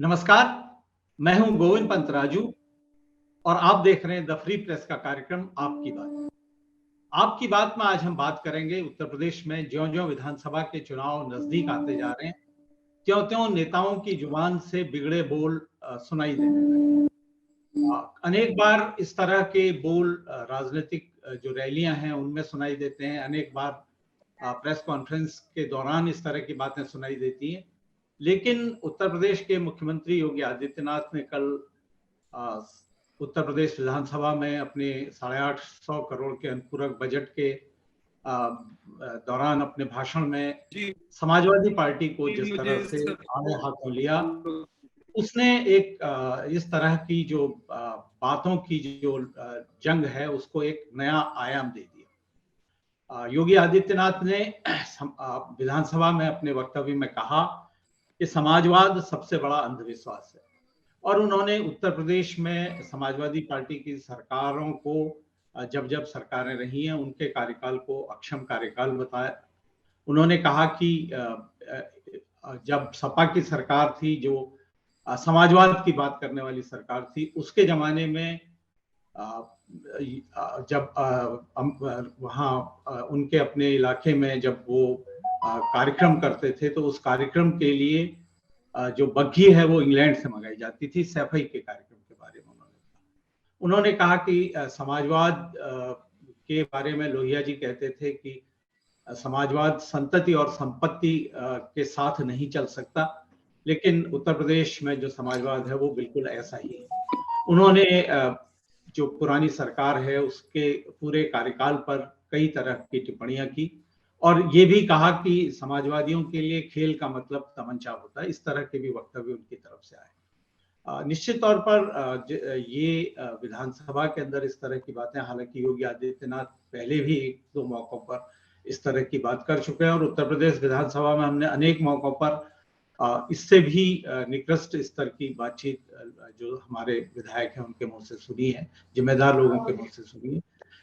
नमस्कार, मैं हूं गोविंद पंत राजू और आप देख रहे हैं द फ्री प्रेस का कार्यक्रम आपकी बात। आपकी बात में आज हम बात करेंगे उत्तर प्रदेश में ज्यों-ज्यों विधानसभा के चुनाव नजदीक आते जा रहे हैं, त्यों-त्यों नेताओं की जुबान से बिगड़े बोल सुनाई देने लगे। अनेक बार इस तरह के बोल राजनीतिक जो रैलियां हैं उनमें सुनाई देते हैं, अनेक बार प्रेस कॉन्फ्रेंस के दौरान इस तरह की बातें सुनाई देती हैं। लेकिन उत्तर प्रदेश के मुख्यमंत्री योगी आदित्यनाथ ने कल अ, उत्तर प्रदेश विधानसभा में अपने 850 करोड़ के अनुपूरक बजट के दौरान अपने भाषण में जी, समाजवादी पार्टी को जिस मुझे तरह से सब आड़े हाथों लिया, उसने एक इस तरह की जो बातों की जो जंग है उसको एक नया आयाम दे दिया। योगी आदित्यनाथ ने विधानसभा में अपने वक्तव्य में कहा कि समाजवाद सबसे बड़ा अंधविश्वास है और उन्होंने उत्तर प्रदेश में समाजवादी पार्टी की सरकारों को जब जब सरकारें रही हैं उनके कार्यकाल को अक्षम कार्यकाल बताया। उन्होंने कहा कि जब सपा की सरकार थी जो समाजवाद की बात करने वाली सरकार थी, उसके जमाने में जब वहाँ उनके अपने इलाके में जब वो कार्यक्रम करते थे तो उस कार्यक्रम के लिए जो बग्घी है वो इंग्लैंड से मंगाई जाती थी। सैफई के कार्यक्रम के बारे में उन्होंने कहा कि समाजवाद के बारे में लोहिया जी कहते थे कि समाजवाद संतति और संपत्ति के साथ नहीं चल सकता, लेकिन उत्तर प्रदेश में जो समाजवाद है वो बिल्कुल ऐसा ही है। उन्होंने जो पुरानी सरकार है उसके पूरे कार्यकाल पर कई तरह की टिप्पणियां की और ये भी कहा कि समाजवादियों के लिए खेल का मतलब तमंचा होता है। इस तरह के भी वक्तव्य उनकी तरफ से आए। निश्चित तौर पर ये विधानसभा के अंदर इस तरह की बातें, हालांकि योगी आदित्यनाथ पहले भी एक दो मौकों पर इस तरह की बात कर चुके हैं और उत्तर प्रदेश विधानसभा में हमने अनेक मौकों पर इससे भी निकृष्ट स्तर की बातचीत जो हमारे विधायक हैं उनके मुंह से सुनी है, जिम्मेदार लोगों के मुंह से सुनी है।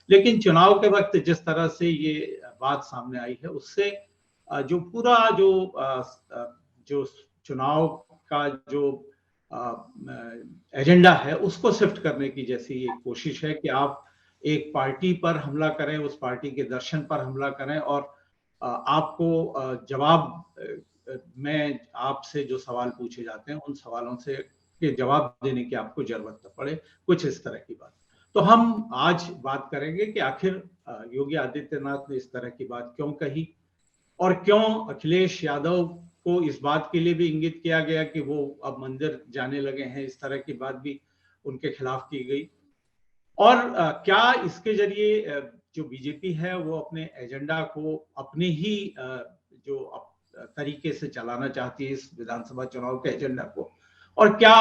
लेकिन चुनाव के वक्त जिस तरह से ये बात सामने आई है उससे जो पूरा जो चुनाव का जो एजेंडा है उसको शिफ्ट करने की जैसी एक कोशिश है कि आप एक पार्टी पर हमला करें, उस पार्टी के दर्शन पर हमला करें और आपको जवाब में आपसे जो सवाल पूछे जाते हैं उन सवालों से के जवाब देने की आपको जरूरत न पड़े, कुछ इस तरह की बात। तो हम आज बात करेंगे कि आखिर योगी आदित्यनाथ ने इस तरह की बात क्यों कही और क्यों अखिलेश यादव को इस बात के लिए भी इंगित किया गया कि वो अब मंदिर जाने लगे हैं, इस तरह की बात भी उनके खिलाफ की गई। और क्या इसके जरिए जो बीजेपी है वो अपने एजेंडा को अपने ही जो तरीके से चलाना चाहती है इस विधानसभा चुनाव के एजेंडा को, और क्या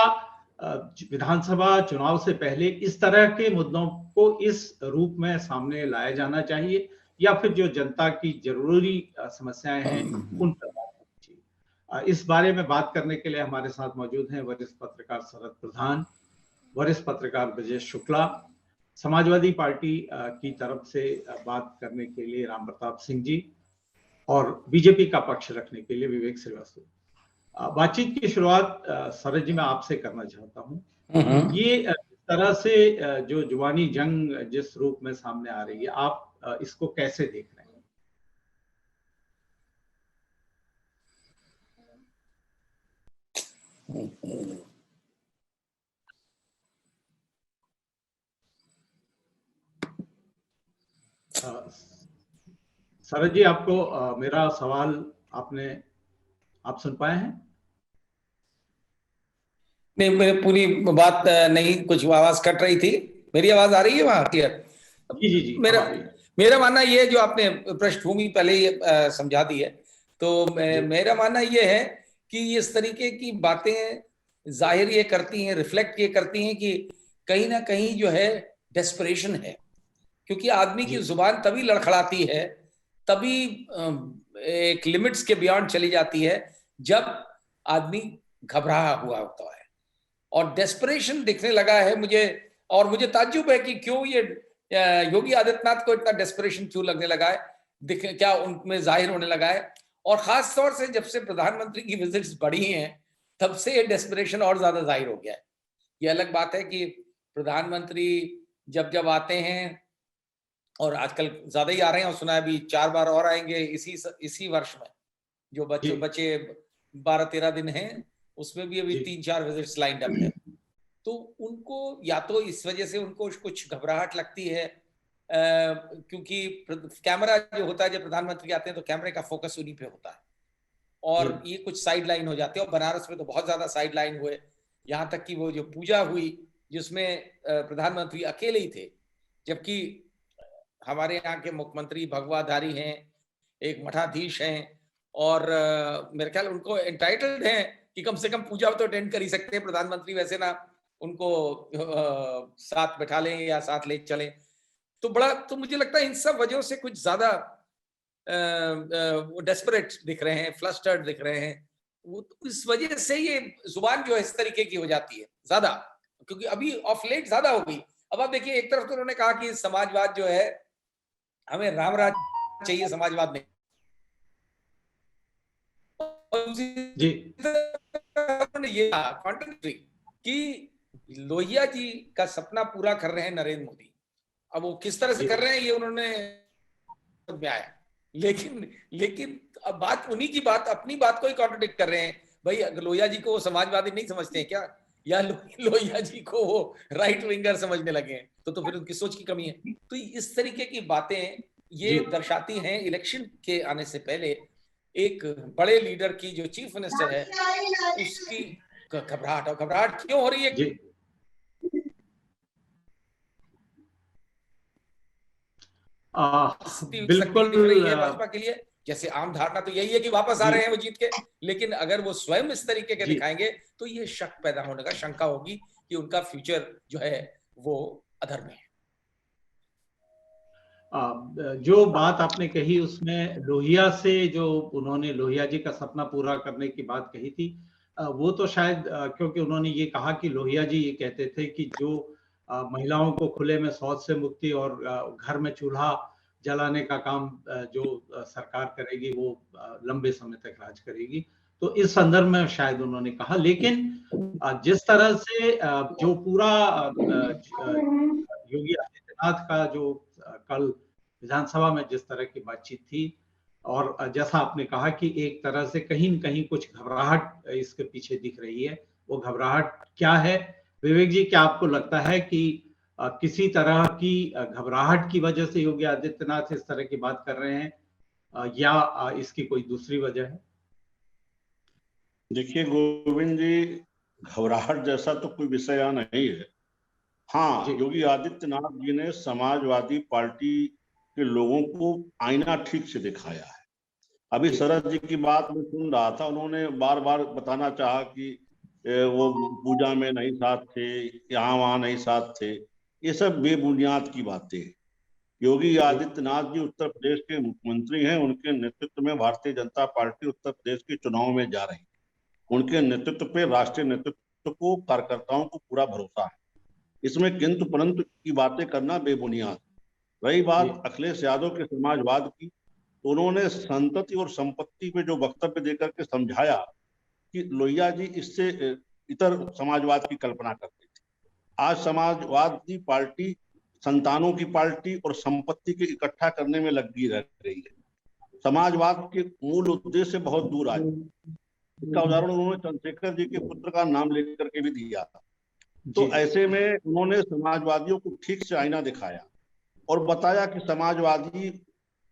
विधानसभा चुनाव से पहले इस तरह के मुद्दों को इस रूप में सामने लाया जाना चाहिए या फिर जो जनता की जरूरी समस्याएं हैं उन पर बात करनी चाहिए। इस बारे में बात करने के लिए हमारे साथ मौजूद हैं वरिष्ठ पत्रकार शरद प्रधान, वरिष्ठ पत्रकार ब्रजेश शुक्ला, समाजवादी पार्टी की तरफ से बात करने के लिए राम प्रताप सिंह जी और बीजेपी का पक्ष रखने के लिए विवेक श्रीवास्तव। बातचीत की शुरुआत शरद जी मैं आपसे करना चाहता हूँ। ये इस तरह से जो जुबानी जंग जिस रूप में सामने आ रही है, आप इसको कैसे देख रहे हैं? शरद जी, आपको मेरा सवाल आप सुन पाए हैं? नहीं, मेरी पूरी बात नहीं, कुछ आवाज कट रही थी। मेरी आवाज आ रही है वहां क्लियर? जी जी जी। मेरा मानना ये है, जो आपने पृष्ठभूमि पहले ही समझा दी है, तो मेरा मानना ये है कि इस तरीके की बातें जाहिर ये करती हैं, रिफ्लेक्ट ये करती हैं कि कहीं ना कहीं जो है डेस्परेशन है, क्योंकि आदमी की जुबान तभी लड़खड़ाती है, तभी एक लिमिट्स के बियॉन्ड चली जाती है जब आदमी घबराया हुआ होता है और डेस्परेशन दिखने लगा है मुझे। और मुझे ताज्जुब है कि क्यों ये योगी आदित्यनाथ को इतना डेस्परेशन क्यों लगने लगा है, क्या उनमें जाहिर होने लगा है। और खास तौर से जब से प्रधानमंत्री की विजिट्स बढ़ी हैं तब से ये डेस्परेशन और ज्यादा जाहिर हो गया है। ये अलग बात है कि प्रधानमंत्री जब जब आते हैं, और आजकल ज्यादा ही आ रहे हैं, और सुना है अभी 4 बार और आएंगे इसी वर्ष में, जो जी बचे 12-13 दिन हैं, उसमें भी अभी जी 3-4 विजिट्स लाइंड अप है। तो उनको या तो इस वजह से उनको कुछ घबराहट लगती है, क्योंकि कैमरा जो होता है, जब प्रधानमंत्री आते हैं तो कैमरे का फोकस उन्हीं पे होता है, और ये कुछ साइड लाइन हो जाते हैं। और बनारस में तो बहुत ज्यादा साइड लाइन हुए, यहाँ तक कि वो जो पूजा हुई जिसमें प्रधानमंत्री अकेले ही थे, जबकि हमारे यहाँ के मुख्यमंत्री भगवाधारी हैं, एक मठाधीश हैं, और मेरे ख्याल उनको एंटाइटल्ड हैं कि कम से कम पूजा तो अटेंड कर ही सकते हैं। प्रधानमंत्री वैसे ना उनको साथ बैठा लें या साथ ले चलें। तो मुझे लगता है इन सब वजहों से कुछ ज्यादा वो डेस्परेट दिख रहे हैं, फ्लस्टर्ड दिख रहे हैं। वो तो इस वजह से ये जुबान जो है इस तरीके की हो जाती है ज्यादा, क्योंकि अभी ऑफ लेट ज्यादा हो गई। अब आप देखिए, एक तरफ तो उन्होंने कहा कि समाजवाद जो है, हमें रामराज चाहिए, समाजवाद नहीं। जी ये कॉन्ट्रडिक्टरी कि लोहिया जी का सपना पूरा कर रहे हैं नरेंद्र मोदी। अब वो किस तरह से कर रहे हैं ये उन्होंने में आया, लेकिन अब बात उन्हीं की बात, अपनी बात को ही कॉन्ट्रडिक्ट कर रहे हैं। भाई लोहिया जी को वो समाजवादी नहीं समझते हैं क्या, या लोहिया जी को वो राइट विंगर समझने लगे हैं? तो फिर उनकी सोच की कमी है। तो इस तरीके की बातें ये दर्शाती हैं इलेक्शन के आने से पहले एक बड़े लीडर की, जो चीफ मिनिस्टर है, उसकी घबराहट। और घबराहट क्यों हो रही है? जी बिल्कुल दिख रही है भाजपा के लिए। जैसे आम धारणा तो यही है कि वापस आ रहे हैं वो जीत के, लेकिन अगर वो स्वयं इस तरीके के दिखाएंगे तो ये शक पैदा होने का, शंका होगी कि उनका फ्यूचर जो है वो अधर में है। जो बात आपने कही उसमें लोहिया से, जो उन्होंने लोहिया जी का सपना पूरा करने की बात कही थी, वो तो शायद क्योंकि उन्होंने ये कहा कि लोहिया जी ये कहते थे कि जो महिलाओं को खुले में शौच से मुक्ति और घर में चूल्हा जलाने का काम जो सरकार करेगी वो लंबे समय तक राज करेगी, तो इस संदर्भ में शायद उन्होंने कहा। लेकिन जिस तरह से जो पूरा योगी आदित्यनाथ का जो कल विधानसभा में जिस तरह की बातचीत थी, और जैसा आपने कहा कि एक तरह से कहीं न कहीं कुछ घबराहट इसके पीछे दिख रही है, वो घबराहट क्या है? विवेक जी, क्या आपको लगता है कि किसी तरह की घबराहट की वजह से योगी आदित्यनाथ इस तरह की बात कर रहे हैं, या इसकी कोई दूसरी वजह है? देखिए गोविंद जी, घबराहट जैसा तो कोई विषय नहीं है। हाँ, योगी आदित्यनाथ जी ने समाजवादी पार्टी के लोगों को आईना ठीक से दिखाया है। अभी शरद जी की बात में सुन रहा था, उन्होंने बार बार बताना चाहा कि वो पूजा में नहीं साथ थे, यहाँ वहां नहीं साथ थे। ये सब बेबुनियाद की बातें हैं। योगी आदित्यनाथ जी उत्तर प्रदेश के मुख्यमंत्री हैं, उनके नेतृत्व में भारतीय जनता पार्टी उत्तर प्रदेश के चुनाव में जा रही है। उनके नेतृत्व पे राष्ट्रीय नेतृत्व को, कार्यकर्ताओं को पूरा भरोसा है। इसमें किंतु परंतु की बातें करना बेबुनियाद। रही बात अखिलेश यादव के समाजवाद की, तो उन्होंने संतति और संपत्ति पे जो वक्तव्य देकर के समझाया कि लोहिया जी इससे इतर समाजवाद की कल्पना करते थे। आज समाजवादी पार्टी संतानों की पार्टी और संपत्ति के इकट्ठा करने में लगी रह रही है। समाजवाद के मूल उद्देश्य से बहुत दूर आज। इसका उदाहरण उन्होंने चंद्रशेखर जी के पुत्र का नाम लेकर के भी दिया था। तो ऐसे में उन्होंने समाजवादियों को ठीक से आईना दिखाया और बताया कि समाजवादी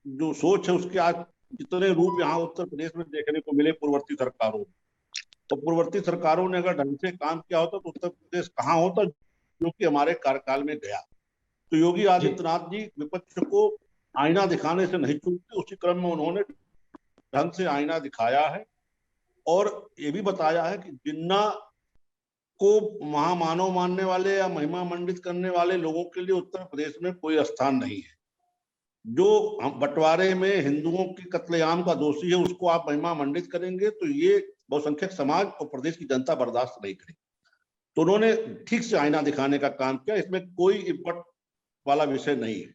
जो सोच है उसके आज जितने रूप यहाँ उत्तर प्रदेश में देखने को मिले पूर्ववर्ती सरकारों में, तो पूर्ववर्ती सरकारों ने अगर ढंग से काम किया होता तो उत्तर प्रदेश कहाँ होता जो कि हमारे कार्यकाल में गया। तो योगी आदित्यनाथ जी विपक्ष को आईना दिखाने से नहीं चूकते, उसी क्रम में उन्होंने ढंग से आईना दिखाया है और ये भी बताया है कि जिन्ना को महामानव मानने वाले या महिमा मंडित करने वाले लोगों के लिए उत्तर प्रदेश में कोई स्थान नहीं है। जो बंटवारे में हिंदुओं की कत्लेआम का दोषी है उसको आप महिमा मंडित करेंगे तो ये बहुसंख्यक समाज और प्रदेश की जनता बर्दाश्त नहीं करेगी। तो उन्होंने ठीक से आईना दिखाने का काम किया, इसमें कोई इपट वाला विषय नहीं है।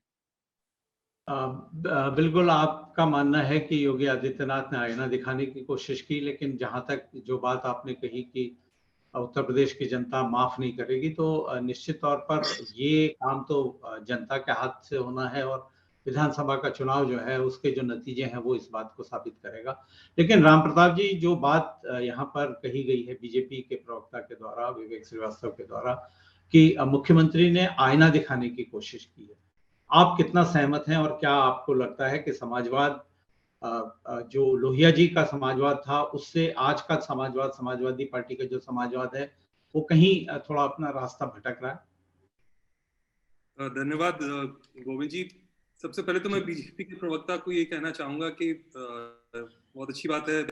बिल्कुल आपका मानना है कि योगी आदित्यनाथ ने आईना दिखाने की कोशिश की, लेकिन जहां तक जो बात आपने कही कि उत्तर प्रदेश की जनता माफ नहीं करेगी, तो निश्चित तौर पर ये काम तो जनता के हाथ से होना है, और विधानसभा का चुनाव जो है उसके जो नतीजे हैं वो इस बात को साबित करेगा। लेकिन राम प्रताप जी, जो बात यहाँ पर कही गई है बीजेपी के प्रवक्ता के द्वारा, विवेक श्रीवास्तव के द्वारा, कि मुख्यमंत्री ने आईना दिखाने की कोशिश की है, आप कितना सहमत हैं? और क्या आपको लगता है कि समाजवाद, जो लोहिया जी का समाजवाद था, उससे आज का समाजवाद, समाजवादी पार्टी का जो समाजवाद है, वो कहीं थोड़ा अपना रास्ता भटक रहा है? धन्यवाद गोविंद जी। सबसे पहले तो मैं बीजेपी के प्रवक्ता को ये कहना चाहूंगा कि बहुत अच्छी बात है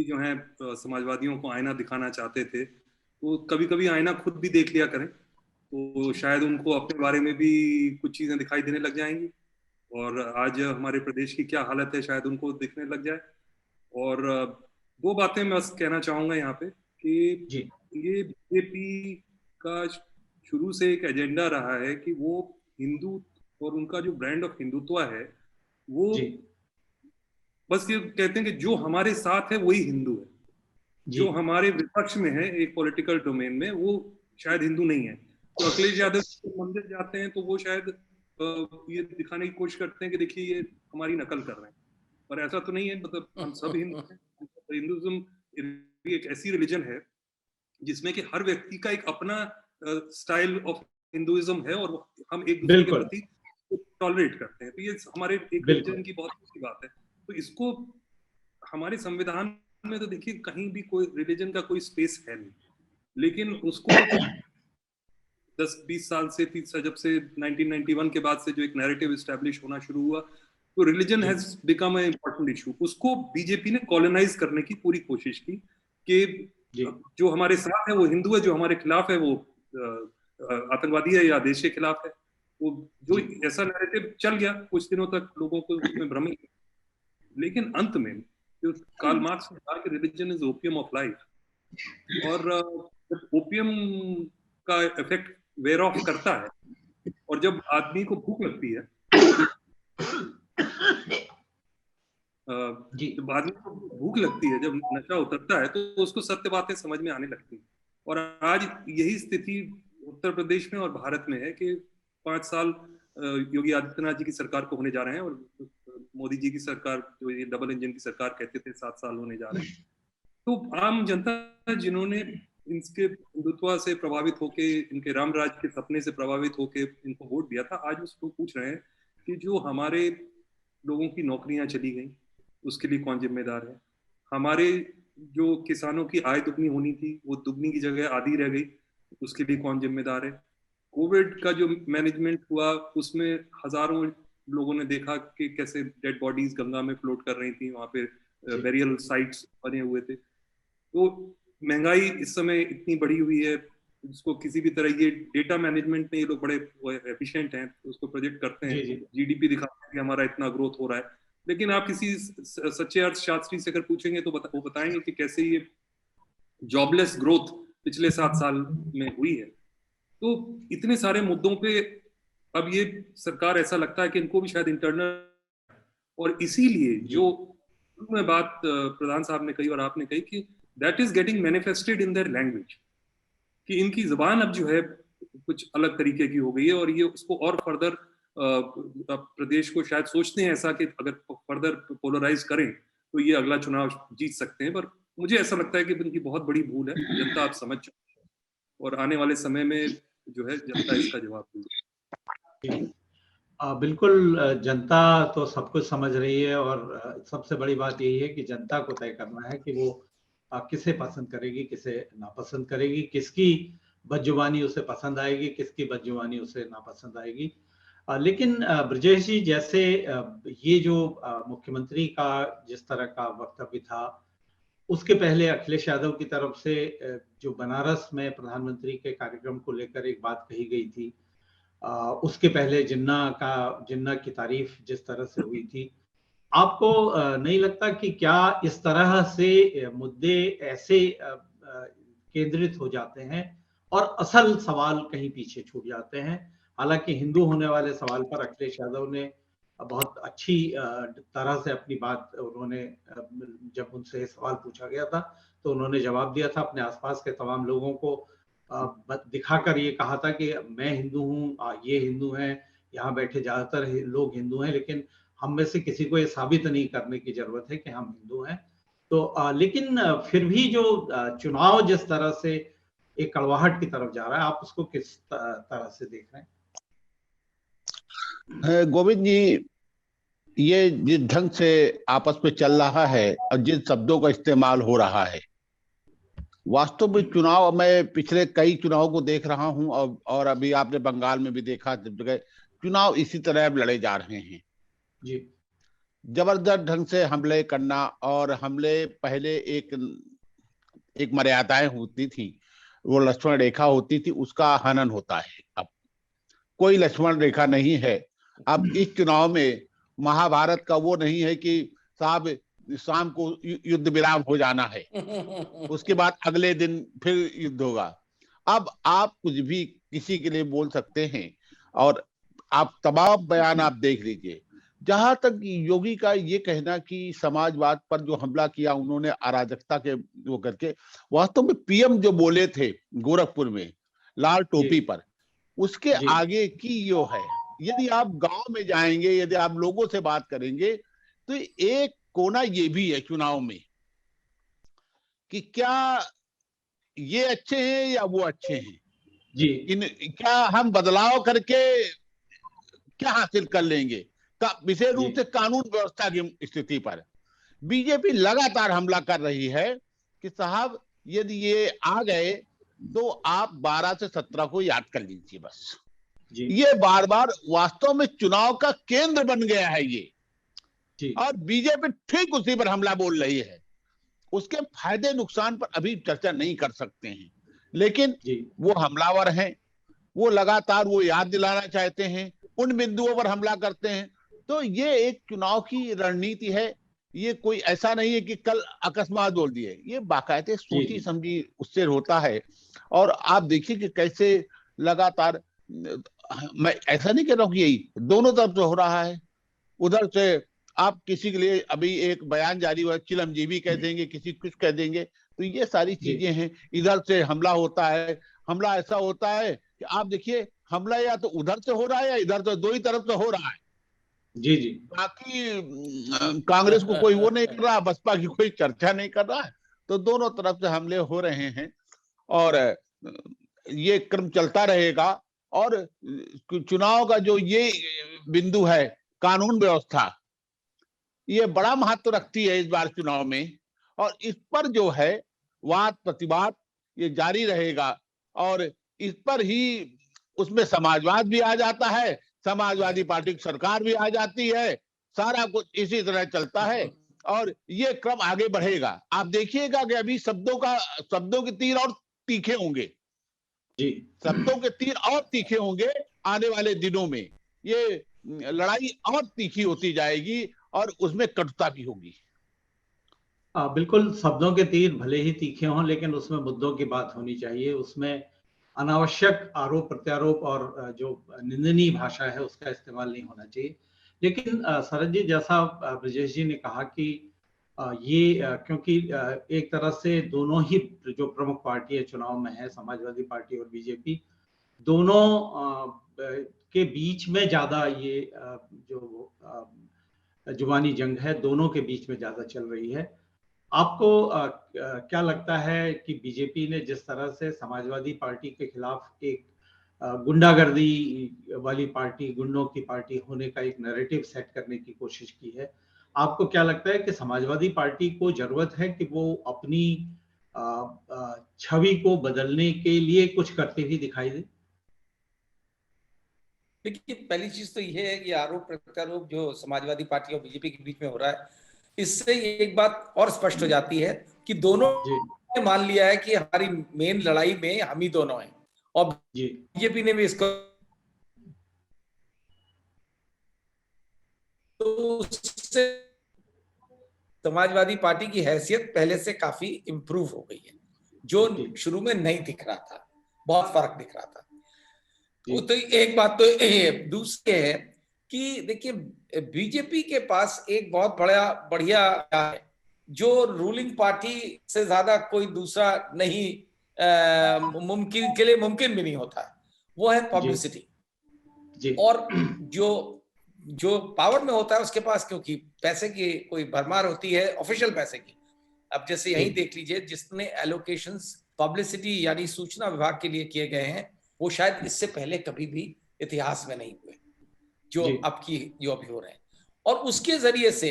जो है समाजवादियों को आईना दिखाना चाहते थे, तो कभी कभी आईना खुद भी देख लिया करें, तो शायद उनको अपने बारे में भी कुछ चीजें दिखाई देने लग जाएंगी, और आज हमारे प्रदेश की क्या हालत है शायद उनको दिखने लग जाए। और दो बातें मैं बस कहना चाहूंगा यहाँ पे कि ये बीजेपी का शुरू से एक एजेंडा रहा है कि वो हिंदू, और उनका जो ब्रांड ऑफ हिंदुत्व है वो बस ये कहते हैं कि जो हमारे साथ है वही हिंदू है, जो हमारे विपक्ष में है एक पॉलिटिकल डोमेन में वो शायद हिंदू नहीं है। तो अखिलेश यादव मंदिर जाते हैं तो वो शायद ये दिखाने की कोशिश करते हैं कि देखिए ये हमारी नकल कर रहे हैं, पर ऐसा तो नहीं है। मतलब हम सब हिंदू हैं। हिंदुइज्म एक ऐसी रिलीजन है जिसमें कि हर व्यक्ति का एक अपना स्टाइल ऑफ हिंदुइज्म है, और हम एक दूसरे के प्रति टॉलरेट करते हैं। तो ये हमारे एक रिलीजन की बहुत अच्छी बात है। तो इसको हमारे संविधान में तो देखिए कहीं भी कोई रिलीजन का कोई स्पेस है नहीं, लेकिन उसको 10-20 साल से जब से 1991 के बाद से जो एक नैरेटिव एस्टैब्लिश होना शुरू हुआ, तो religion has become a important issue. उसको बीजेपी ने कॉलोनाइज करने की पूरी कोशिश की कि जो हमारे साथ है वो हिंदू है, जो हमारे खिलाफ है वो आतंकवादी है या देश के खिलाफ है। वो जो ऐसा नैरेटिव चल गया कुछ दिनों तक, लोगों को उसमें भ्रम, लेकिन अंत में जो कार्ल मार्क्स ने कहा कि religion is opium of life, और ओपियम का इफेक्ट वेयर ऑफ करता है, और जब आदमी को भूख लगती है, जब आदमी को भूख लगती है, जब नशा उतरता है, तो उसको सत्य बातें समझ में आने लगती हैं। और आज यही स्थिति उत्तर प्रदेश में और भारत में है कि 5 साल योगी आदित्यनाथ जी की सरकार को होने जा रहे हैं, और मोदी जी की सरकार जो ये डबल इंजन की सरकार कहते थे 7 साल होने जा रहे हैं। तो आम जनता जिन्होंने इनके हिंदुत्व से प्रभावित होके, इनके राम राज के सपने से प्रभावित होके इनको वोट दिया था, आज उसको पूछ रहे हैं कि जो हमारे लोगों की नौकरियां चली गई उसके लिए कौन जिम्मेदार है, हमारे जो किसानों की आय दुगनी होनी थी वो दुगनी की जगह आधी रह गई, उसके लिए कौन जिम्मेदार है, कोविड का जो मैनेजमेंट हुआ उसमें हजारों लोगों ने देखा कि कैसे डेड बॉडीज गंगा में फ्लोट कर रही थी, वहां पे बेरियल साइट्स बने हुए थे। तो महंगाई इस समय इतनी बढ़ी हुई है, उसको किसी भी तरह ये डेटा मैनेजमेंट में ये लोग बड़े एफिशिएंट हैं, उसको प्रोजेक्ट करते हैं, जीडीपी दिखाते हैं कि हमारा इतना ग्रोथ हो रहा है। लेकिन आप किसी सच्चे अर्थशास्त्री से अगर पूछेंगे तो वो बताएंगे कि कैसे ये जॉबलेस ग्रोथ पिछले 7 साल में हुई है। तो इतने सारे मुद्दों पे अब ये सरकार ऐसा लगता है कि इनको भी शायद इंटरनल, और इसीलिए जो में बात प्रधान साहब ने कही और आपने कही कि that is getting manifested in their language, कि इनकी जुबान अब जो है कुछ अलग तरीके की हो गई है, और ये उसको और फर्दर प्रदेश को शायद सोचते हैं ऐसा कि अगर फर्दर पोलराइज करें तो ये अगला चुनाव जीत सकते हैं। पर मुझे ऐसा लगता है कि इनकी बहुत बड़ी भूल है, जनता आप समझ चुकी है, और आने वाले समय में जो है जनता इसका जवाब देगी। बिल्कुल, जनता तो सब कुछ समझ रही है, और सबसे बड़ी बात यही है कि जनता को तय करना है कि वो किसे पसंद करेगी, किसे नापसंद करेगी, किसकी बदजुबानी उसे पसंद आएगी, किसकी बदजुबानी उसे नापसंद आएगी। लेकिन ब्रजेश जी, जैसे ये जो मुख्यमंत्री का जिस तरह का वक्तव्य था, उसके पहले अखिलेश यादव की तरफ से जो बनारस में प्रधानमंत्री के कार्यक्रम को लेकर एक बात कही गई थी, उसके पहले जिन्ना की तारीफ जिस तरह से हुई थी, आपको नहीं लगता कि क्या इस तरह से मुद्दे ऐसे केंद्रित हो जाते हैं और असल सवाल कहीं पीछे छूट जाते हैं? हालांकि हिंदू होने वाले सवाल पर अखिलेश यादव ने बहुत अच्छी तरह से अपनी बात उन्होंने, जब उनसे सवाल पूछा गया था तो उन्होंने जवाब दिया था। अपने आसपास के तमाम लोगों को दिखाकर ये कहा था कि मैं हिंदू हूँ, ये हिंदू हैं, यहाँ बैठे ज्यादातर लोग हिंदू हैं, लेकिन हम में से किसी को ये साबित नहीं करने की जरूरत है कि हम हिंदू हैं। तो लेकिन फिर भी जो चुनाव जिस तरह से एक कड़वाहट की तरफ जा रहा है, आप उसको किस तरह से देख रहे हैं? गोविंद जी, ये जिस ढंग से आपस में चल रहा है और जिन शब्दों का इस्तेमाल हो रहा है, वास्तव में चुनाव, मैं पिछले कई चुनाव को देख रहा हूं और अभी आपने बंगाल में भी देखा, चुनाव इसी तरह अब लड़े जा रहे हैं जी। जबरदस्त ढंग से हमले करना, और हमले पहले एक मर्यादाएं होती थी, वो लक्ष्मण रेखा होती थी, उसका हनन होता है। अब कोई लक्ष्मण रेखा नहीं है। अब इस चुनाव में महाभारत का वो नहीं है कि साहब शाम को युद्ध विराम हो जाना है, उसके बाद अगले दिन फिर युद्ध होगा। अब आप कुछ भी किसी के लिए बोल सकते हैं, और आप तमाम बयान आप देख लीजिए। जहां तक योगी का ये कहना कि समाजवाद पर जो हमला किया उन्होंने अराजकता के वो करके, वास्तव में पीएम जो बोले थे गोरखपुर में लाल टोपी पर, उसके आगे की जो है, यदि आप गांव में जाएंगे, यदि आप लोगों से बात करेंगे, तो एक कोना ये भी है चुनाव में कि क्या ये अच्छे हैं या वो अच्छे हैं जी। क्या हम बदलाव करके क्या हासिल कर लेंगे, विशेष रूप से कानून व्यवस्था की स्थिति पर बीजेपी लगातार हमला कर रही है कि साहब यदि ये आ गए तो आप 12 से 17 को याद कर लीजिए बस। ये बार बार वास्तव में चुनाव का केंद्र बन गया है ये, और बीजेपी ठीक उसी पर हमला बोल रही है। उसके फायदे नुकसान पर अभी चर्चा नहीं कर सकते हैं, लेकिन वो हमलावर हैं, वो लगातार वो याद दिलाना चाहते हैं, उन बिंदुओं पर हमला करते हैं। तो ये एक चुनाव की रणनीति है, ये कोई ऐसा नहीं है कि कल अकस्मात बोल दिए, ये बाकायदे सोची समझी उससे होता है। और आप देखिए कि कैसे लगातार, मैं ऐसा नहीं कह रहा हूं कि यही दोनों तरफ से हो रहा है। उधर से आप किसी के लिए अभी एक बयान जारी हुआ, चिलमजीवी कह देंगे, किसी कुछ कह देंगे, तो ये सारी चीजें हैं। इधर से हमला होता है, हमला ऐसा होता है कि आप देखिए हमला या तो उधर से हो रहा है या इधर से, दो ही तरफ से हो रहा है। जी जी। बाकी कांग्रेस को कोई वो नहीं कर रहा, बसपा की कोई चर्चा नहीं कर रहा है, तो दोनों तरफ से हमले हो रहे हैं और ये क्रम चलता रहेगा। और चुनाव का जो ये बिंदु है, कानून व्यवस्था, ये बड़ा महत्व रखती है इस बार चुनाव में, और इस पर जो है वाद प्रतिवाद ये जारी रहेगा। और इस पर ही उसमें समाजवाद भी आ जाता है, समाजवादी पार्टी की सरकार भी आ जाती है, सारा कुछ इसी तरह चलता है और ये क्रम आगे बढ़ेगा। आप देखिएगा कि अभी शब्दों के तीर और तीखे होंगे जी, शब्दों के तीर और तीखे होंगे आने वाले दिनों में। ये लड़ाई और तीखी होती जाएगी और उसमें कटुता भी होगी। बिल्कुल, शब्दों के तीर भले ही तीखे हों, लेकिन उसमें मुद्दों की बात होनी चाहिए। उसमें अनावश्यक आरोप प्रत्यारोप और जो निंदनीय भाषा है उसका इस्तेमाल नहीं होना चाहिए। लेकिन शरद जी, जैसा ब्रजेश जी ने कहा कि ये क्योंकि एक तरह से दोनों ही जो प्रमुख पार्टी चुनाव में है, समाजवादी पार्टी और बीजेपी, दोनों के बीच में ज्यादा ये जो जुबानी जंग है, दोनों के बीच में ज्यादा चल रही है। आपको क्या लगता है कि बीजेपी ने जिस तरह से समाजवादी पार्टी के खिलाफ एक गुंडागर्दी वाली पार्टी, गुंडों की पार्टी होने का एक नैरेटिव सेट करने की कोशिश की है, आपको क्या लगता है कि समाजवादी पार्टी को जरूरत है कि वो अपनी छवि को बदलने के लिए कुछ करते हुए दिखाई दे? देखिए, पहली चीज तो ये है कि आरोप प्रत्यारोप जो समाजवादी पार्टी और बीजेपी के बीच में हो रहा है, इससे एक बात और स्पष्ट हो जाती है कि दोनों ने मान लिया है कि हमारी मेन लड़ाई में हम ही दोनों हैं, और बीजेपी ने भी इसको, तो उससे समाजवादी पार्टी की हैसियत पहले से काफी इंप्रूव हो गई है, जो शुरू में नहीं दिख रहा था, बहुत फर्क दिख रहा था। तो एक बात तो दूसरी है कि देखिए बीजेपी के पास एक बहुत बढ़िया है, जो रूलिंग पार्टी से ज्यादा कोई दूसरा नहीं मुमकिन के लिए मुमकिन भी नहीं होता, वो है पब्लिसिटी। और जो पावर में होता है उसके पास, क्योंकि पैसे की कोई भरमार होती है, ऑफिशियल पैसे की। अब जैसे यही देख लीजिए, जितने एलोकेशंस पब्लिसिटी यानी सूचना विभाग के लिए किए गए हैं, वो शायद इससे पहले कभी भी इतिहास में नहीं हुए, जो अभी हो रहे हैं। और उसके जरिए से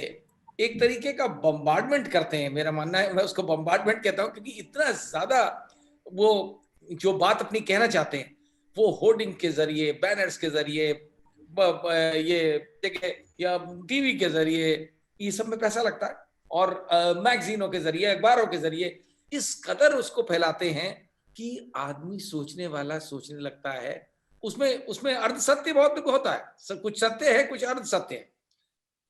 एक तरीके का बम्बार्डमेंट करते हैं, मेरा मानना है, मैं उसको बम्बार्डमेंट कहता हूं, क्योंकि इतना ज्यादा वो जो बात अपनी कहना चाहते हैं वो होर्डिंग के जरिए, बैनर्स के जरिए, ये या टीवी के जरिए, ये सब में पैसा लगता है, और मैगजीनों के जरिए, अखबारों के जरिए इस कदर उसको फैलाते हैं कि आदमी सोचने वाला सोचने लगता है। उसमें अर्ध सत्य बहुत होता है, कुछ सत्य है, कुछ अर्ध सत्य है।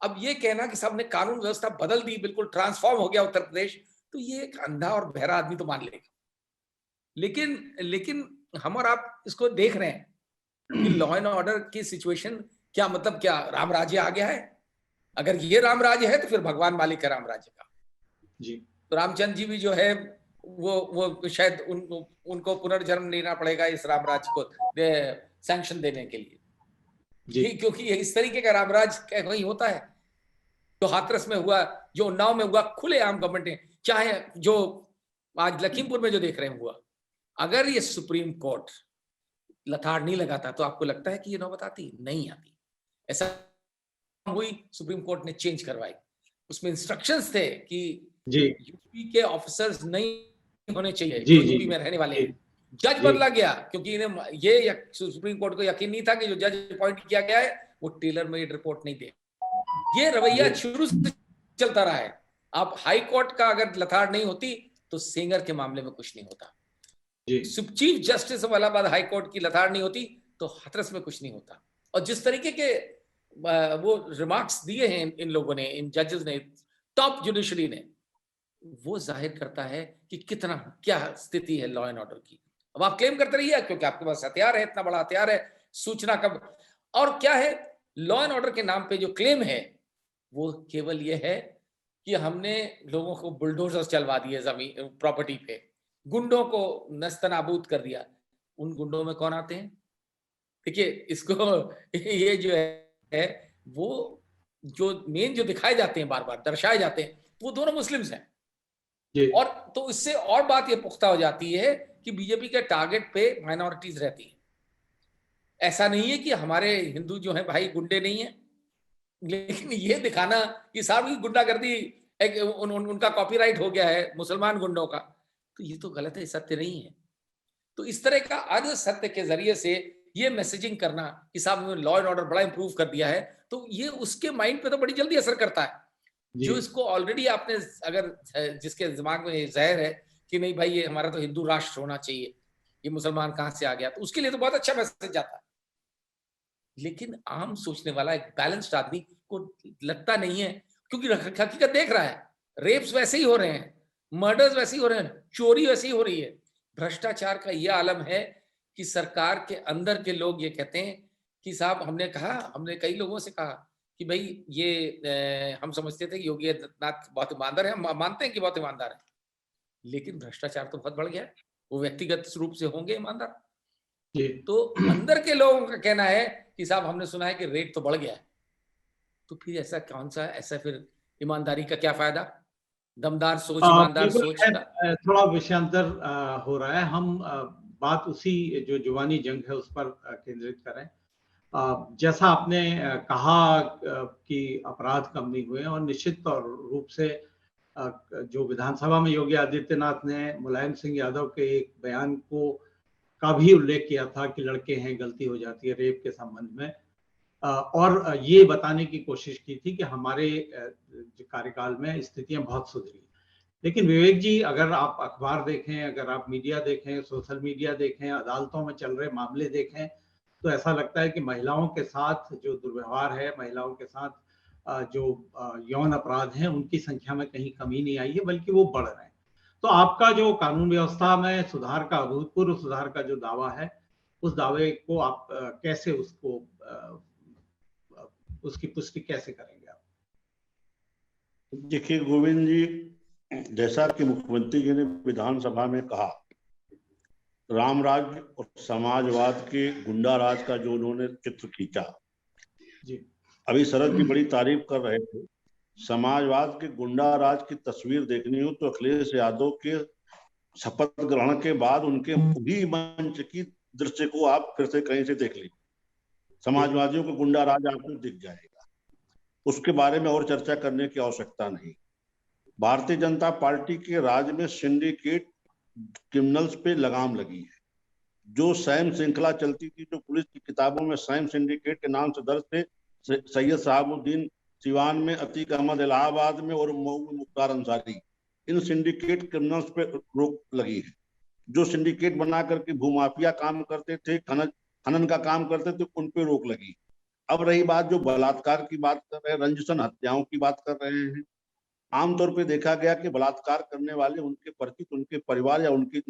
अब ये कहना कि साहब ने कानून व्यवस्था बदल दी, बिल्कुल ट्रांसफॉर्म हो गया उत्तर प्रदेश, तो ये एक अंधा और बहरा आदमी तो मान लेगा। लेकिन हम और आप इसको देख रहे हैं कि लॉ एंड ऑर्डर की सिचुएशन क्या, मतलब क्या राम राज्य आ गया है? अगर ये राम राज्य है तो फिर भगवान मालिक है राम राज्य का जी। तो रामचंद्र जी भी जो है वो शायद उनको पुनर्जन्म लेना पड़ेगा इस राम राज्य को सैंक्शन देने के लिए जी। क्योंकि इस तरीके का रामराज कहीं होता है? जो हाथरस में हुआ, जो उन्नाव में हुआ, खुलेआम गवर्नमेंट, चाहे जो आज लखीमपुर में जो देख रहे हैं हुआ, अगर ये सुप्रीम कोर्ट लताड़ नहीं लगाता तो आपको लगता है कि ये नौबत आती? नहीं आती। ऐसा हुई, सुप्रीम कोर्ट ने चेंज करवाई, उसमें इंस्ट्रक्शंस थे कि यूपी के ऑफिसर्स नहीं होने चाहिए जो यूपी में रहने वाले हैं। जज बदला गया, क्योंकि इन्हें ये सुप्रीम कोर्ट को यकीन नहीं था कि जो जज अपॉइंट किया गया है वो टेलर मेड रिपोर्ट नहीं दे। ये रवैया शुरू से चलता रहा है। अब हाई कोर्ट का अगर लताड़ नहीं होती तो सेंगर के मामले में कुछ नहीं होता, chief justice of Allahabad high court की लताड़ नहीं होती तो हाथरस में कुछ नहीं होता। और जिस तरीके के वो रिमार्क्स दिए हैं इन लोगों ने, इन जजेस ने, टॉप जुडिशरी ने, वो जाहिर करता है कि कितना क्या स्थिति है लॉ एंड ऑर्डर की। अब आप क्लेम करते रहिए क्योंकि आपके पास हथियार है, इतना बड़ा हथियार है सूचना का। और क्या है लॉ एंड ऑर्डर के नाम पे जो क्लेम है वो केवल ये है कि हमने लोगों को बुलडोजर चलवा दिए जमीन प्रॉपर्टी पे, गुंडों को नस्तनाबूद कर दिया। उन गुंडों में कौन आते हैं? देखिए इसको ये जो है वो जो मेन जो दिखाए जाते हैं, बार बार दर्शाए जाते हैं, वो दोनों मुस्लिम्स हैं। और तो इससे और बात ये पुख्ता हो जाती है कि बीजेपी के टारगेट पे माइनॉरिटीज रहती हैं। ऐसा नहीं है कि हमारे हिंदू जो है भाई गुंडे नहीं है, लेकिन ये दिखाना कि साहब की गुंडागर्दी उनका कॉपीराइट हो गया है मुसलमान गुंडों का, तो ये तो गलत है, सत्य नहीं है। तो इस तरह का अर्ध सत्य के जरिए से ये मैसेजिंग करना कि साहब ने लॉ एंड ऑर्डर बड़ा इंप्रूव कर दिया है, तो ये उसके माइंड पे तो बड़ी जल्दी असर करता है। जो इसको ऑलरेडी आपने, अगर जिसके दिमाग में जहर है कि नहीं भाई ये हमारा तो हिंदू राष्ट्र होना चाहिए, ये मुसलमान कहां से आ गया, तो उसके लिए तो बहुत अच्छा मैसेज जाता है। लेकिन आम सोचने वाला एक बैलेंस्ड आदमी को लगता नहीं है, क्योंकि हकीकत देख रहा है, रेप्स वैसे ही हो रहे हैं, मर्डर्स वैसे ही हो रहे हैं, चोरी वैसे ही हो रही है। भ्रष्टाचार का यह आलम है कि सरकार के अंदर के लोग ये कहते हैं कि साहब हमने कई लोगों से कहा कि भाई ये हम समझते थे कि योगी आदित्यनाथ बहुत ईमानदार है, हम मानते हैं कि बहुत ईमानदार है, लेकिन भ्रष्टाचार तो बहुत बढ़ गया है। वो व्यक्तिगत रूप से होंगे ईमानदार, तो अंदर के लोगों का कहना है कि साहब हमने सुना है कि रेट तो बढ़ गया है, तो फिर ऐसा कौन सा, ऐसा फिर ईमानदारी का क्या फायदा? दमदार सोच, ईमानदार सोच का थोड़ा विषयांतर हो रहा है। हम बात उसी जो जुबानी जंग है उस पर केंद्रित करें। जैसा आपने कहा कि अपराध कम नहीं हुए, और निश्चित तौर रूप से जो विधानसभा में योगी आदित्यनाथ ने मुलायम सिंह यादव के एक बयान का भी उल्लेख किया था कि लड़के हैं, गलती हो जाती है रेप के संबंध में, और ये बताने की कोशिश की थी कि हमारे कार्यकाल में स्थितियां बहुत सुधरी। लेकिन विवेक जी, अगर आप अखबार देखें, अगर आप मीडिया देखें, सोशल मीडिया देखें, अदालतों में चल रहे मामले देखें, तो ऐसा लगता है कि महिलाओं के साथ जो दुर्व्यवहार है, महिलाओं के साथ जो यौन अपराध हैं, उनकी संख्या में कहीं कमी नहीं आई है, बल्कि वो बढ़ रहे हैं। तो आपका जो कानून व्यवस्था में सुधार का, अभूतपूर्व सुधार का जो दावा है, उस दावे को आप कैसे उसको उसकी पुष्टि कैसे करेंगे आप? देखिए गोविंद जी, जैसा कि मुख्यमंत्री जी ने विधानसभा में कहा, राम राज्य और समाजवाद के गुंडा राज का जो उन्होंने चित्र खींचा, जी अभी शरद जी बड़ी तारीफ कर रहे थे। समाजवाद के गुंडा राज की तस्वीर देखनी हो तो अखिलेश यादव के शपथ ग्रहण के बाद उनके भी मंच की दृश्य को आप फिर से कहीं से देख लीजिए, समाजवादियों का गुंडा राज आपको दिख जाएगा। उसके बारे में और चर्चा करने की आवश्यकता नहीं। भारतीय जनता पार्टी के राज में सिंडिकेट क्रिमिनल्स पे लगाम लगी है। जो सैम श्रृंखला चलती थी, जो पुलिस की किताबों में सैम सिंडिकेट के नाम से दर्ज थे, सैयद साहबुद्दीन सिवान में, अतीक अहमद इलाहाबाद में और मऊ में मुख्तार अंसारी, इन सिंडिकेट क्रिमिनल्स पे रोक लगी है। जो सिंडिकेट बना करके भूमाफिया काम करते थे, खनन का काम करते थे, उन पे रोक लगी। अब रही बात जो बलात्कार की बात कर रहे हैं, रंजिशन हत्याओं की बात कर रहे हैं, आमतौर पे देखा गया कि बलात्कार करने वाले उनके परिचित, उनके परिवार या उनके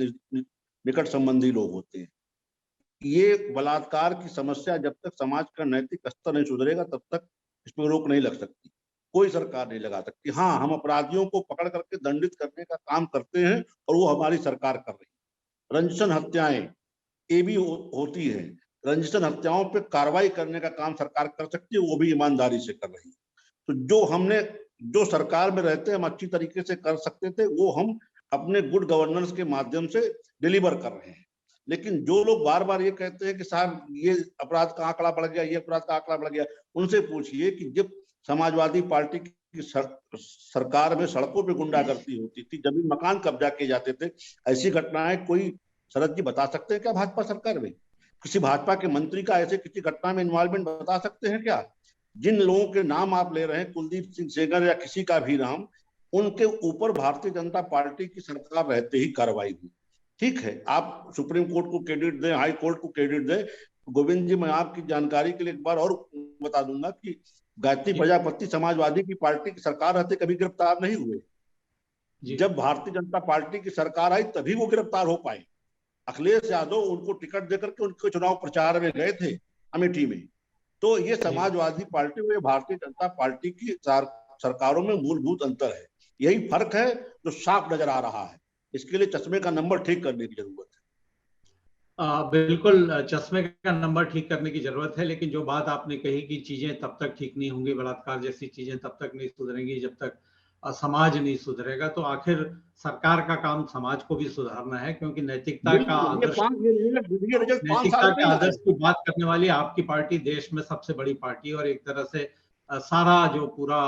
निकट संबंधी लोग होते हैं। ये बलात्कार की समस्या जब तक समाज का नैतिक स्तर नहीं सुधरेगा तब तक इस पर रोक नहीं लग सकती, कोई सरकार नहीं लगा सकती। हाँ, हम अपराधियों को पकड़ करके दंडित करने का काम करते हैं और वो हमारी सरकार कर रही है। रंजिशन हत्याएं ये भी होती है, रंजिशन हत्याओं पे कार्रवाई करने का काम सरकार कर सकती है, वो भी ईमानदारी से कर रही है। तो जो सरकार में रहते हम अच्छी तरीके से कर सकते थे, वो हम अपने गुड गवर्नेंस के माध्यम से डिलीवर कर रहे हैं। लेकिन जो लोग बार बार ये कहते हैं कि साहब ये अपराध का आंकड़ा बढ़ गया, ये अपराध का आंकड़ा बढ़ गया, उनसे पूछिए कि जब समाजवादी पार्टी की सरकार में सड़कों पे गुंडागर्दी होती थी, जमीन मकान कब्जा किए जाते थे, ऐसी घटनाएं कोई शरद जी बता सकते हैं क्या भाजपा सरकार में? किसी भाजपा के मंत्री का ऐसे किसी घटना में इन्वॉल्वमेंट बता सकते हैं क्या? जिन लोगों के नाम आप ले रहे हैं, कुलदीप सिंह सेंगर या किसी का भी नाम, उनके ऊपर भारतीय जनता पार्टी की सरकार रहते ही कार्रवाई हुई। ठीक है, आप सुप्रीम कोर्ट को क्रेडिट दें, हाई कोर्ट को क्रेडिट दें। गोविंद जी, मैं आपकी जानकारी के लिए एक बार और बता दूंगा कि गायत्री प्रजापति समाजवादी की पार्टी की सरकार रहते कभी गिरफ्तार नहीं हुए। जब भारतीय जनता पार्टी की सरकार आई तभी वो गिरफ्तार हो पाए। अखिलेश यादव उनको टिकट देकर के उनके चुनाव प्रचार में गए थे अमेठी में। तो ये समाजवादी पार्टी और भारतीय जनता पार्टी की सरकारों में मूलभूत अंतर है। यही फर्क है जो साफ नजर आ रहा है। इसके लिए चश्मे का नंबर ठीक करने की जरूरत है। बिल्कुल चश्मे का नंबर ठीक करने की जरूरत है, लेकिन जो बात आपने कही कि चीजें तब तक ठीक नहीं होंगी, बलात्कार जैसी चीजें तब तक नहीं सुधरेंगी जब तक समाज नहीं सुधरेगा। तो आखिर सरकार का काम समाज को भी सुधारना है, क्योंकि नैतिकता के आदर्श की बात करने वाली आपकी पार्टी देश में सबसे बड़ी पार्टी, और एक तरह से सारा जो पूरा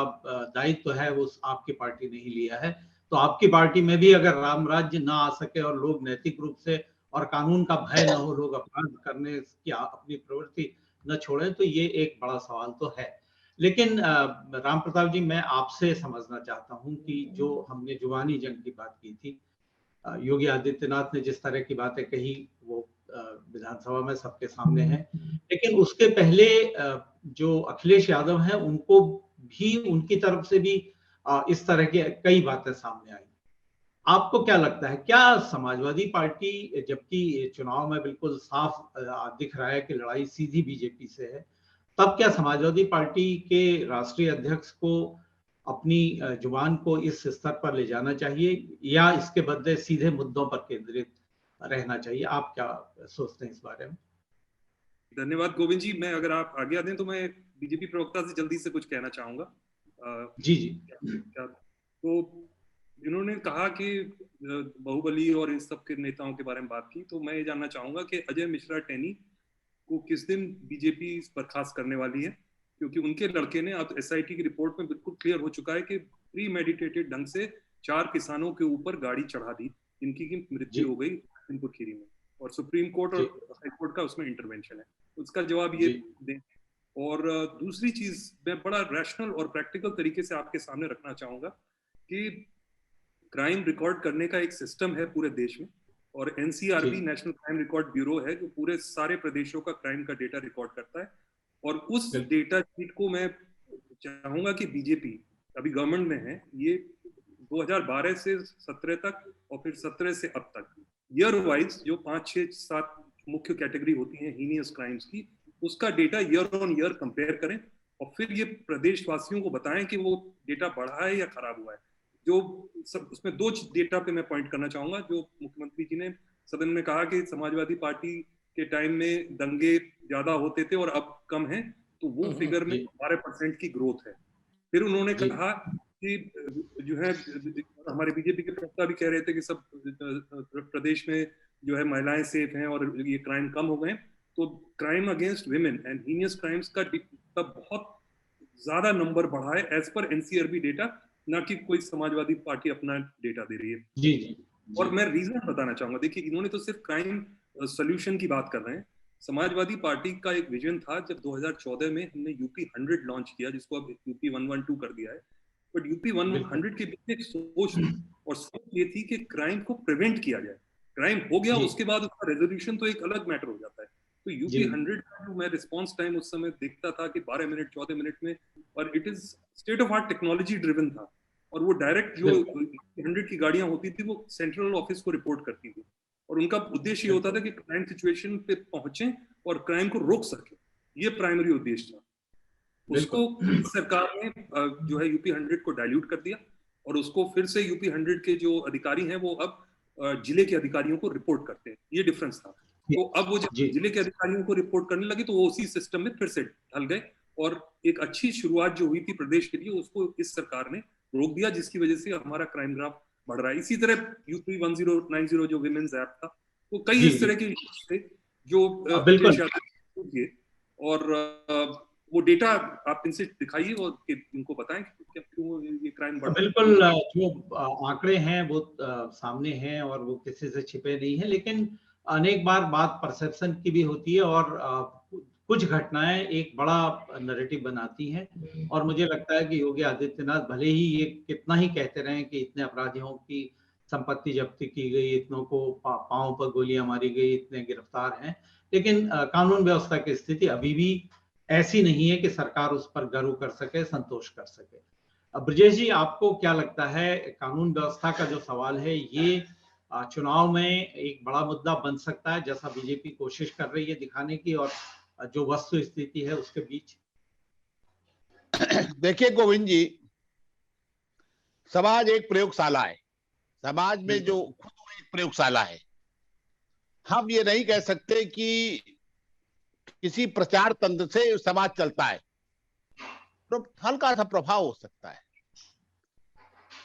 दायित्व है वो आपकी पार्टी ने ही लिया है। तो आपकी पार्टी में भी अगर राम राज्य ना आ सके और लोग नैतिक रूप से और कानून का भय न हो, लोग अपराध करने की अपनी प्रवृत्ति न छोड़े, तो ये एक बड़ा सवाल तो है। लेकिन राम प्रताप जी, मैं आपसे समझना चाहता हूं कि जो हमने जुबानी जंग की बात की थी, योगी आदित्यनाथ ने जिस तरह की बातें कही वो विधानसभा में सबके सामने है, लेकिन उसके पहले जो अखिलेश यादव हैं उनको भी, उनकी तरफ से भी इस तरह की कई बातें सामने आई। आपको क्या लगता है, क्या समाजवादी पार्टी, जबकि चुनाव में बिल्कुल साफ दिख रहा है कि लड़ाई सीधी बीजेपी से है, तब क्या समाजवादी पार्टी के राष्ट्रीय अध्यक्ष को अपनी जुबान को इस स्तर पर ले जाना चाहिए या इसके बदले सीधे मुद्दों पर केंद्रित रहना चाहिए? आप क्या सोचते हैं इस बारे में? धन्यवाद गोविंद जी। मैं अगर आप आज्ञा दें तो मैं बीजेपी प्रवक्ता से जल्दी से कुछ कहना चाहूंगा। जी। तो इन्होंने कहा कि बाहुबली और इन सब के नेताओं के बारे में बात की, तो मैं ये जानना चाहूंगा कि अजय मिश्रा टेनी को किस दिन बीजेपी बर्खास्त करने वाली है, क्योंकि उनके लड़के ने अब एसआईटी की रिपोर्ट में बिल्कुल क्लियर हो चुका है कि प्री मेडिटेटेड ढंग से 4 किसानों के ऊपर गाड़ी चढ़ा दी, जिनकी की मृत्यु हो गई लखीमपुर खीरी में, और सुप्रीम कोर्ट और हाई कोर्ट का उसमें इंटरवेंशन है। उसका जवाब ये दें। और दूसरी चीज मैं बड़ा रैशनल और प्रैक्टिकल तरीके से आपके सामने रखना चाहूंगा कि क्राइम रिकॉर्ड करने का एक सिस्टम है पूरे देश में, और NCRB national crime record bureau है जो पूरे सारे प्रदेशों का क्राइम का डेटा रिकॉर्ड करता है। और उस डेटा शीट को मैं चाहूंगा कि बीजेपी अभी गवर्नमेंट में है, ये 2012 से 17 तक और फिर 17 से अब तक ईयर वाइज जो 5, 6, 7 मुख्य कैटेगरी होती हैं हीनियस क्राइम्स की, उसका data year on year compare करें और फिर ये प्रदेशवासियों को बताएं कि वो डेटा बढ़ा है या खराब हुआ है। जो सब उसमें 2 डेटा पे मैं पॉइंट करना चाहूंगा। जो मुख्यमंत्री जी ने सदन में कहा कि समाजवादी पार्टी के टाइम में दंगे ज्यादा होते थे और अब कम है, तो वो फिगर में 12% की ग्रोथ है। फिर उन्होंने कहा कि जो है हमारे बीजेपी के प्रवक्ता भी कह रहे थे कि सब प्रदेश में जो है महिलाएं सेफ हैं और ये क्राइम कम हो गए। तो crime against women and heinous crimes का बहुत ज्यादा नंबर बढ़ा है एज पर एनसीआरबी डेटा, ना कि कोई समाजवादी पार्टी अपना डेटा दे रही है। जी जी। और मैं रीजन बताना चाहूंगा। देखिए, इन्होंने तो सिर्फ क्राइम सोल्यूशन की बात कर रहे हैं। समाजवादी पार्टी का एक विजन था जब 2014 में हमने यूपी 100 लॉन्च किया, जिसको अब यूपी 112 कर दिया है। बट यूपी 100 के बीच एक सोच थी, और सोच ये थी कि क्राइम को प्रिवेंट किया जाए। क्राइम हो गया, उसके बाद उसका रेजोल्यूशन तो एक अलग मैटर हो जाता है। तो यूपी 100 का जो मैं रिस्पॉन्स टाइम उस समय देखता था कि 12 मिनट 14 मिनट में, और it is state of art technology driven था। और वो डायरेक्ट जो 100 की गाड़ियां होती थी वो सेंट्रल ऑफिस को रिपोर्ट करती थी, और उनका उद्देश्य ये होता था कि क्राइम सिचुएशन पे पहुंचे और क्राइम को रोक सके। ये प्राइमरी उद्देश्य था। उसको सरकार ने जो है यूपी 100 को डाइल्यूट कर दिया, और उसको फिर से यूपी 100 के जो अधिकारी हैं वो अब जिले के अधिकारियों को रिपोर्ट करते हैं। ये डिफरेंस था। तो अब वो जब जिले के अधिकारियों को रिपोर्ट करने लगे तो वो उसी सिस्टम में फिर से ढल गए, और एक अच्छी शुरुआत जो हुई थी प्रदेश के लिए उसको इस सरकार ने रोक दिया, जिसकी वजह से हमारा क्राइम ग्राफ बढ़ रहा है। इसी तरह यूपी 1090 जो विमेन्स ऐप था, तो कई इस तरह के थे जो और वो डेटा आप इनसे दिखाइए और इनको बताएं कि क्यों ये क्राइम बढ़ रहा है। बिल्कुल, जो आंकड़े हैं वो सामने हैं और वो किसी से छिपे नहीं है, लेकिन अनेक बार बात परसेप्शन की भी होती है, और कुछ घटनाएं एक बड़ा नैरेटिव बनाती हैं। और मुझे लगता है कि योगी आदित्यनाथ भले ही ये कितना ही कहते रहे कि इतने अपराधियों की संपत्ति जब्ती की गई, इतनों को पांव पर गोलियां मारी गई, इतने गिरफ्तार हैं, लेकिन कानून व्यवस्था की स्थिति अभी भी ऐसी नहीं है कि सरकार उस पर गर्व कर सके, संतोष कर सके। अब ब्रजेश जी, आपको क्या लगता है, कानून व्यवस्था का जो सवाल है ये चुनाव में एक बड़ा मुद्दा बन सकता है, जैसा बीजेपी कोशिश कर रही है दिखाने की, और जो वस्तु स्थिति है उसके बीच? देखिए गोविंद जी, समाज एक प्रयोगशाला है। समाज में जो खुद एक प्रयोगशाला है। हम ये नहीं कह सकते कि किसी प्रचार तंत्र से समाज चलता है, तो हल्का सा प्रभाव हो सकता है।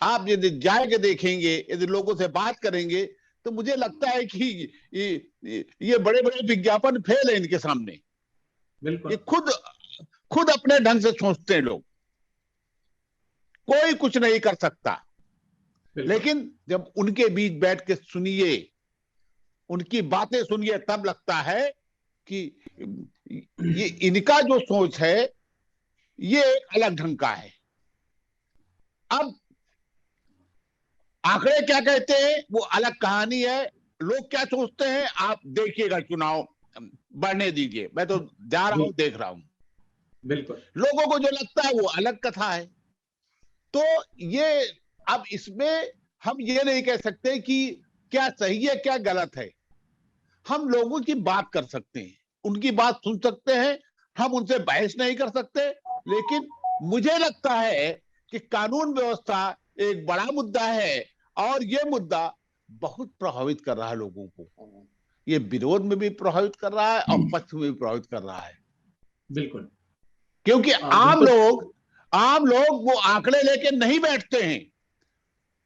आप यदि जाके देखेंगे, यदि लोगों से बात करेंगे, तो मुझे लगता है कि ये बड़े बड़े विज्ञापन फेल है इनके सामने। बिल्कुल, ये खुद अपने ढंग से सोचते हैं लोग, कोई कुछ नहीं कर सकता। लेकिन जब उनके बीच बैठ के सुनिए, उनकी बातें सुनिए, तब लगता है कि ये इनका जो सोच है ये अलग ढंग का है। अब आंकड़े क्या कहते हैं वो अलग कहानी है। लोग क्या सोचते हैं आप देखिएगा, चुनाव बढ़ने दीजिए, मैं तो जा रहा हूं, देख रहा हूं। बिल्कुल, लोगों को जो लगता है वो अलग कथा है। तो ये अब इसमें हम ये नहीं कह सकते कि क्या सही है क्या गलत है। हम लोगों की बात कर सकते हैं, उनकी बात सुन सकते हैं, हम उनसे बहस नहीं कर सकते। लेकिन मुझे लगता है कि कानून व्यवस्था एक बड़ा मुद्दा है, और ये मुद्दा बहुत प्रभावित कर रहा है लोगों को। ये विरोध में भी प्रभावित कर रहा है और पक्ष में भी प्रभावित कर रहा है। बिल्कुल, क्योंकि आम लोग वो आंकड़े लेके नहीं बैठते हैं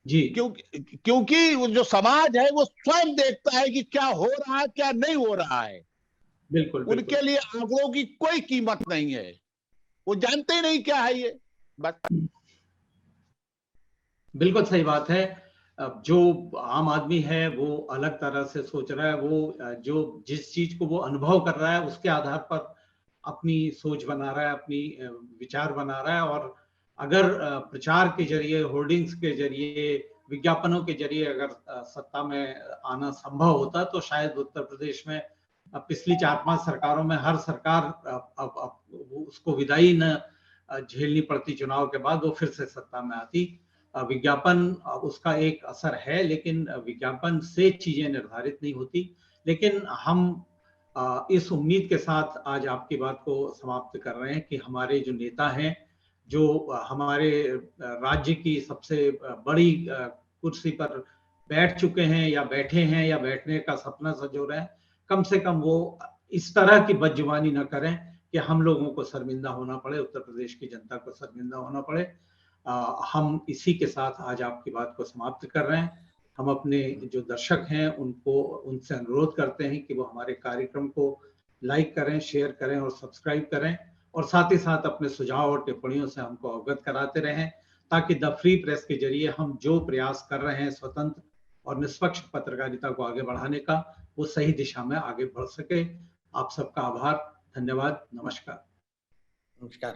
जी, क्योंकि वो जो समाज है वो स्वयं देखता है कि क्या हो रहा है क्या नहीं हो रहा है। बिल्कुल, उनके लिए आंकड़ों की कोई कीमत नहीं है, वो जानते ही नहीं क्या है ये, बस। बिल्कुल सही बात है। जो आम आदमी है वो अलग तरह से सोच रहा है, वो जो जिस चीज को वो अनुभव कर रहा है उसके आधार पर अपनी सोच बना रहा है, अपनी विचार बना रहा है। और अगर प्रचार के जरिए, होर्डिंग्स के जरिए, विज्ञापनों के जरिए अगर सत्ता में आना संभव होता तो शायद उत्तर प्रदेश में पिछली 4-5 सरकारों में हर सरकार उसको विदाई न झेलनी पड़ती चुनाव के बाद, वो फिर से सत्ता में आती। विज्ञापन उसका एक असर है, लेकिन विज्ञापन से चीजें निर्धारित नहीं होती। लेकिन हम इस उम्मीद के साथ आज आपकी बात को समाप्त कर रहे हैं कि हमारे जो नेता हैं, जो हमारे राज्य की सबसे बड़ी कुर्सी पर बैठ चुके हैं या बैठे हैं या बैठने का सपना सजो रहे हैं, कम से कम वो इस तरह की बदजुबानी न करें कि हम लोगों को शर्मिंदा होना पड़े, उत्तर प्रदेश की जनता को शर्मिंदा होना पड़े। हम इसी के साथ आज आपकी बात को समाप्त कर रहे हैं। हम अपने जो दर्शक हैं उनसे अनुरोध करते हैं कि वो हमारे कार्यक्रम को लाइक करें, शेयर करें और सब्सक्राइब करें, और साथ ही साथ अपने सुझाव और टिप्पणियों से हमको अवगत कराते रहें, ताकि द फ्री प्रेस के जरिए हम जो प्रयास कर रहे हैं स्वतंत्र और निष्पक्ष पत्रकारिता को आगे बढ़ाने का, वो सही दिशा में आगे बढ़ सके। आप सबका आभार, धन्यवाद, नमस्कार। नमस्कार।